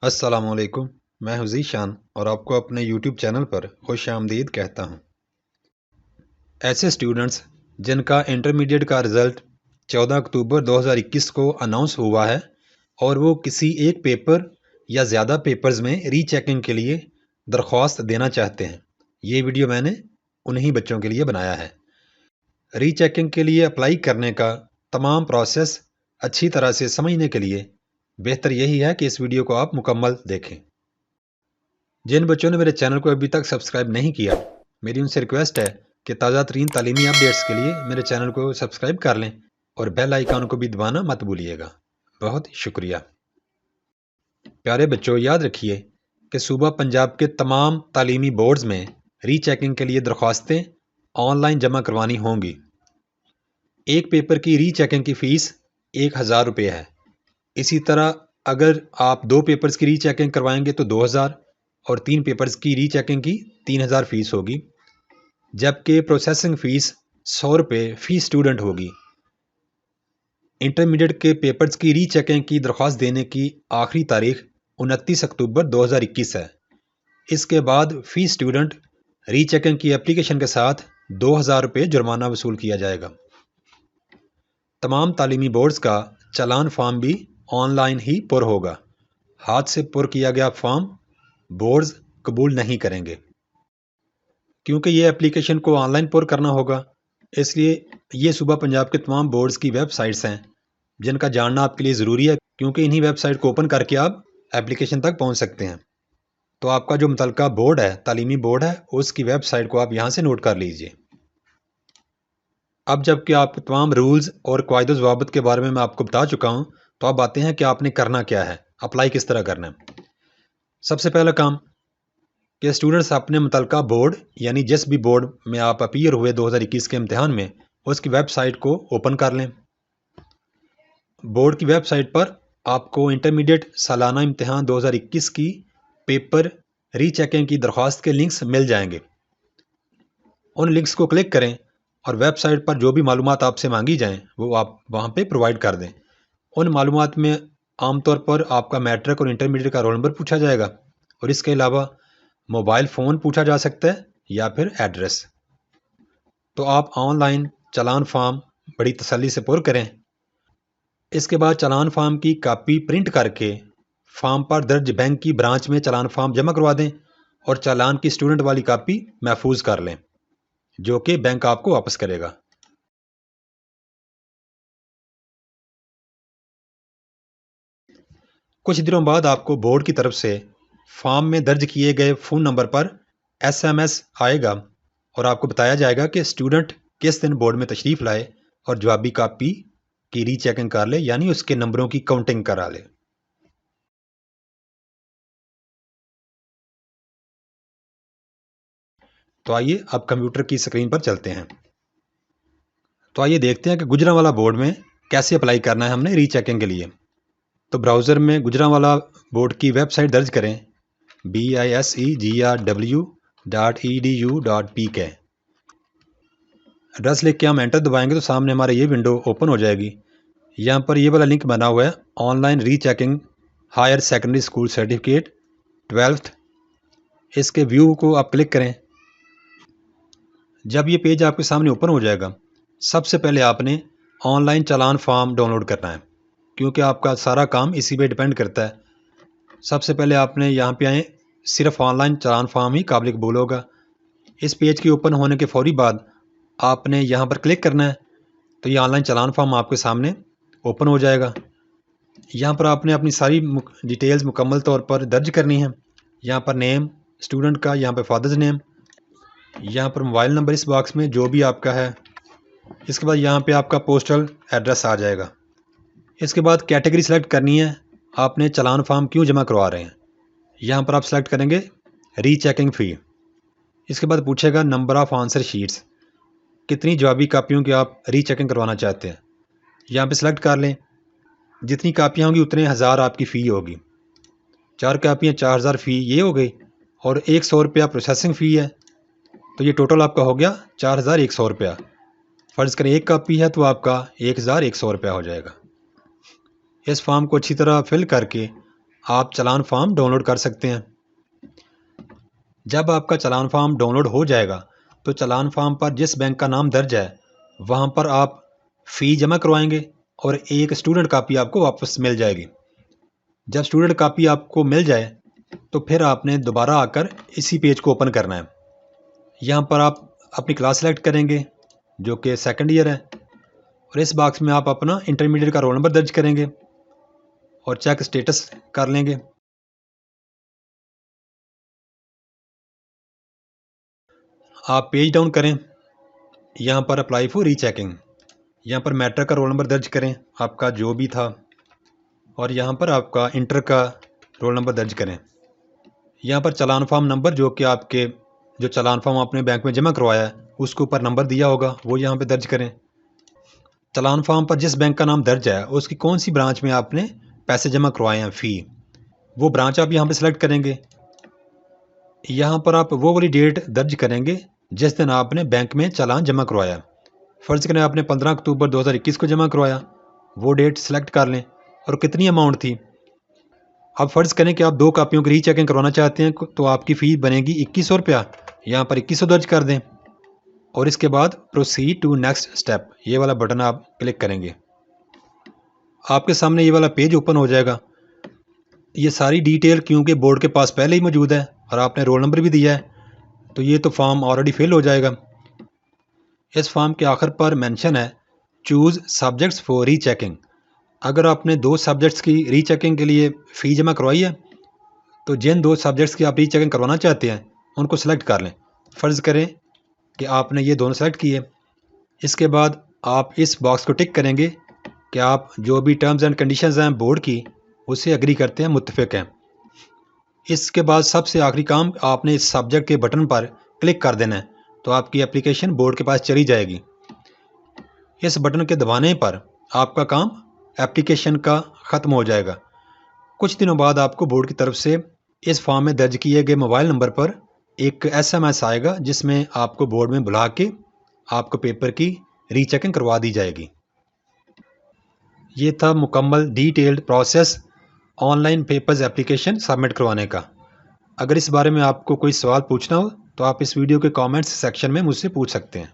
अस्सलामुअलैकुम। मैं हूं ज़ीशान और आपको अपने यूट्यूब चैनल पर खुश आमदीद कहता हूं। ऐसे स्टूडेंट्स जिनका इंटरमीडिएट का रिज़ल्ट 14 अक्टूबर 2021 को अनाउंस हुआ है और वो किसी एक पेपर या ज़्यादा पेपर्स में रीचेकिंग के लिए दरख्वास्त देना चाहते हैं, ये वीडियो मैंने उन्हीं बच्चों के लिए बनाया है। रीचेकिंग के लिए अप्लाई करने का तमाम प्रोसेस अच्छी तरह से समझने के लिए बेहतर यही है कि इस वीडियो को आप मुकम्मल देखें। जिन बच्चों ने मेरे चैनल को अभी तक सब्सक्राइब नहीं किया, मेरी उनसे रिक्वेस्ट है कि ताज़ा तरीन तालीमी अपडेट्स के लिए मेरे चैनल को सब्सक्राइब कर लें और बेल आइकन को भी दबाना मत भूलिएगा। बहुत शुक्रिया। प्यारे बच्चों, याद रखिए कि सूबा पंजाब के तमाम तालीमी बोर्ड्स में रीचेकिंग के लिए दरख्वास्तें ऑनलाइन जमा करवानी होंगी। एक पेपर की रीचेकिंग की फ़ीस 1000 रुपये है। इसी तरह अगर आप 2 पेपर्स की रीचेकिंग करवाएंगे तो 2000 और 3 पेपर्स की रीचेकिंग की 3000 फीस होगी, जबकि प्रोसेसिंग फ़ीस 100 रुपये फ़ी स्टूडेंट होगी। इंटरमीडिएट के पेपर्स की रीचेकिंग की दरख्वास्त देने की आखिरी तारीख 29 अक्टूबर 2021 है। इसके बाद फ़ी स्टूडेंट रीचेकिंग की एप्लीकेशन के साथ 2000 रुपये जुर्माना वसूल किया जाएगा। तमाम तालीमी बोर्ड्स का चालान फॉर्म भी ऑनलाइन ही पुर होगा। हाथ से पुर किया गया फॉर्म बोर्ड्स कबूल नहीं करेंगे। क्योंकि ये एप्लीकेशन को ऑनलाइन पुर करना होगा, इसलिए ये सूबा पंजाब के तमाम बोर्ड्स की वेबसाइट्स हैं जिनका जानना आपके लिए ज़रूरी है, क्योंकि इन्हीं वेबसाइट को ओपन करके आप एप्लीकेशन तक पहुंच सकते हैं। तो आपका जो मुतलका बोर्ड है, तालीमी बोर्ड है, उसकी वेबसाइट को आप यहाँ से नोट कर लीजिए। अब जबकि आपको तमाम रूल्स और कायदो ज़वाबित के बारे में मैं आपको बता चुका हूँ, तो अब आते हैं कि आपने करना क्या है, अप्लाई किस तरह करना है। सबसे पहला काम कि स्टूडेंट्स अपने मुतलका बोर्ड यानी जिस भी बोर्ड में आप अपीयर हुए 2021 के इम्तिहान में, उसकी वेबसाइट को ओपन कर लें। बोर्ड की वेबसाइट पर आपको इंटरमीडिएट सालाना इम्तिहान 2021 की पेपर रीचेकिंग की दरख्वास्त के लिंक्स मिल जाएंगे। उन लिंक्स को क्लिक करें और वेबसाइट पर जो भी मालूमात आपसे मांगी जाएं वो आप वहां पे प्रोवाइड कर दें। उन मालूमात में आमतौर पर आपका मैट्रिक और इंटरमीडिएट का रोल नंबर पूछा जाएगा और इसके अलावा मोबाइल फ़ोन पूछा जा सकता है या फिर एड्रेस। तो आप ऑनलाइन चालान फॉर्म बड़ी तसल्ली से पुर करें। इसके बाद चालान फॉर्म की कापी प्रिंट करके फॉर्म पर दर्ज बैंक की ब्रांच में चालान फॉर्म जमा करवा दें और चालान की स्टूडेंट वाली कापी महफूज कर लें, जो कि बैंक आपको वापस करेगा। कुछ दिनों बाद आपको बोर्ड की तरफ से फॉर्म में दर्ज किए गए फ़ोन नंबर पर SMS आएगा और आपको बताया जाएगा कि स्टूडेंट किस दिन बोर्ड में तशरीफ़ लाए और जवाबी कापी की रीचेकिंग कर ले, यानी उसके नंबरों की काउंटिंग करा ले। तो आइए अब कंप्यूटर की स्क्रीन पर चलते हैं। तो आइए देखते हैं कि गुजरांवाला बोर्ड में कैसे अप्लाई करना है हमने रीचेकिंग के लिए। तो ब्राउज़र में गुजरांवाला बोर्ड की वेबसाइट दर्ज करें bisegrw.edu.pk। एड्रेस लिख के हम एंटर दबाएंगे तो सामने हमारे ये विंडो ओपन हो जाएगी। यहाँ पर ये वाला लिंक बना हुआ है, online rechecking higher secondary school certificate 12th। इसके व्यू को आप क्लिक करें। जब ये पेज आपके सामने ओपन हो जाएगा, सबसे पहले आपने ऑनलाइन चालान फॉर्म डाउनलोड करना है, क्योंकि आपका सारा काम इसी पे डिपेंड करता है। सबसे पहले आपने यहाँ पे आए, सिर्फ ऑनलाइन चालान फॉर्म ही काबिल कबूल होगा। इस पेज के ओपन होने के फौरी बाद आपने यहाँ पर क्लिक करना है, तो ये ऑनलाइन चालान फॉर्म आपके सामने ओपन हो जाएगा। यहाँ पर आपने अपनी सारी डिटेल्स मुकम्मल तौर पर दर्ज करनी है। यहाँ पर नेम स्टूडेंट का, यहाँ पर फादर्स नेम, यहाँ पर मोबाइल नंबर इस बॉक्स में जो भी आपका है। इसके बाद यहाँ पे आपका पोस्टल एड्रेस आ जाएगा। इसके बाद कैटेगरी सेलेक्ट करनी है, आपने चालान फॉर्म क्यों जमा करवा रहे हैं। यहाँ पर आप सेलेक्ट करेंगे रीचेकिंग फ़ी। इसके बाद पूछेगा नंबर ऑफ़ आंसर शीट्स, कितनी जवाबी कापियों की आप रीचेकिंग करवाना चाहते हैं। यहाँ पे सेलेक्ट कर लें, जितनी कापियाँ होंगी उतने 1000 आपकी फ़ी होगी। 4 कापियाँ 4000 फ़ी ये हो गई और 100 रुपया प्रोसेसिंग फ़ी है, तो ये टोटल आपका हो गया 4100 रुपया। फ़र्ज़ करें एक कापी है तो आपका 1100 रुपया हो जाएगा। इस फॉर्म को अच्छी तरह फिल करके आप चालान फॉर्म डाउनलोड कर सकते हैं। जब आपका चालान फॉर्म डाउनलोड हो जाएगा तो चालान फॉर्म पर जिस बैंक का नाम दर्ज है वहाँ पर आप फ़ी जमा करवाएंगे और एक स्टूडेंट कापी आपको वापस मिल जाएगी। जब स्टूडेंट कापी आपको मिल जाए तो फिर आपने दोबारा आकर इसी पेज को ओपन करना है। यहाँ पर आप अपनी क्लास सेलेक्ट करेंगे जो कि सेकंड ईयर है और इस बॉक्स में आप अपना इंटरमीडिएट का रोल नंबर दर्ज करेंगे और चेक स्टेटस कर लेंगे। आप पेज डाउन करें, यहाँ पर अप्लाई फॉर रीचेकिंग, यहाँ पर मैट्रिक का रोल नंबर दर्ज करें आपका जो भी था और यहाँ पर आपका इंटर का रोल नंबर दर्ज करें। यहाँ पर चालान फॉर्म नंबर जो कि आपके जो चालान फॉर्म आपने बैंक में जमा करवाया है उसके ऊपर नंबर दिया होगा वो यहाँ पे दर्ज करें। चालान फॉर्म पर जिस बैंक का नाम दर्ज है उसकी कौन सी ब्रांच में आपने पैसे जमा करवाए हैं फ़ी, वो ब्रांच आप यहाँ पे सेलेक्ट करेंगे। यहाँ पर आप वो वाली डेट दर्ज करेंगे जिस दिन आपने बैंक में चालान जमा करवाया। फ़र्ज़ करें आपने 15 अक्टूबर 2021 को जमा करवाया, वो डेट सेलेक्ट कर लें और कितनी अमाउंट थी। अब फ़र्ज़ करें कि आप 2 कापियों की रीचेकिंग करवाना चाहते हैं तो आपकी फ़ी बनेगी 2100 रुपया। यहाँ पर 2100 दर्ज कर दें और इसके बाद प्रोसीड टू नेक्स्ट स्टेप ये वाला बटन आप क्लिक करेंगे। आपके सामने ये वाला पेज ओपन हो जाएगा। ये सारी डिटेल क्योंकि बोर्ड के पास पहले ही मौजूद है और आपने रोल नंबर भी दिया है तो ये तो फॉर्म ऑलरेडी फिल हो जाएगा। इस फॉर्म के आखिर पर मेंशन है चूज़ सब्जेक्ट्स फॉर रीचेकिंग। अगर आपने 2 सब्जेक्ट्स की रीचेकिंग के लिए फ़ी जमा करवाई है तो जिन 2 सब्जेक्ट्स की आप रीचेकिंग करवाना चाहते हैं उनको सेलेक्ट कर लें। फ़र्ज़ करें कि आपने ये दोनों सेलेक्ट किए। इसके बाद आप इस बॉक्स को टिक करेंगे कि आप जो भी टर्म्स एंड कंडीशंस हैं बोर्ड की उससे एग्री करते हैं, मुत्तफ़िक हैं। इसके बाद सबसे आखिरी काम आपने इस सब्जेक्ट के बटन पर क्लिक कर देना है तो आपकी एप्लीकेशन बोर्ड के पास चली जाएगी। इस बटन के दबाने पर आपका काम एप्लीकेशन का ख़त्म हो जाएगा। कुछ दिनों बाद आपको बोर्ड की तरफ से इस फॉर्म में दर्ज किए गए मोबाइल नंबर पर एक SMS आएगा जिसमें आपको बोर्ड में बुला के आपको पेपर की रीचेकिंग करवा दी जाएगी। ये था मुकम्मल detailed process online papers application submit करवाने का। अगर इस बारे में आपको कोई सवाल पूछना हो तो आप इस वीडियो के कमेंट्स सेक्शन में मुझसे पूछ सकते हैं।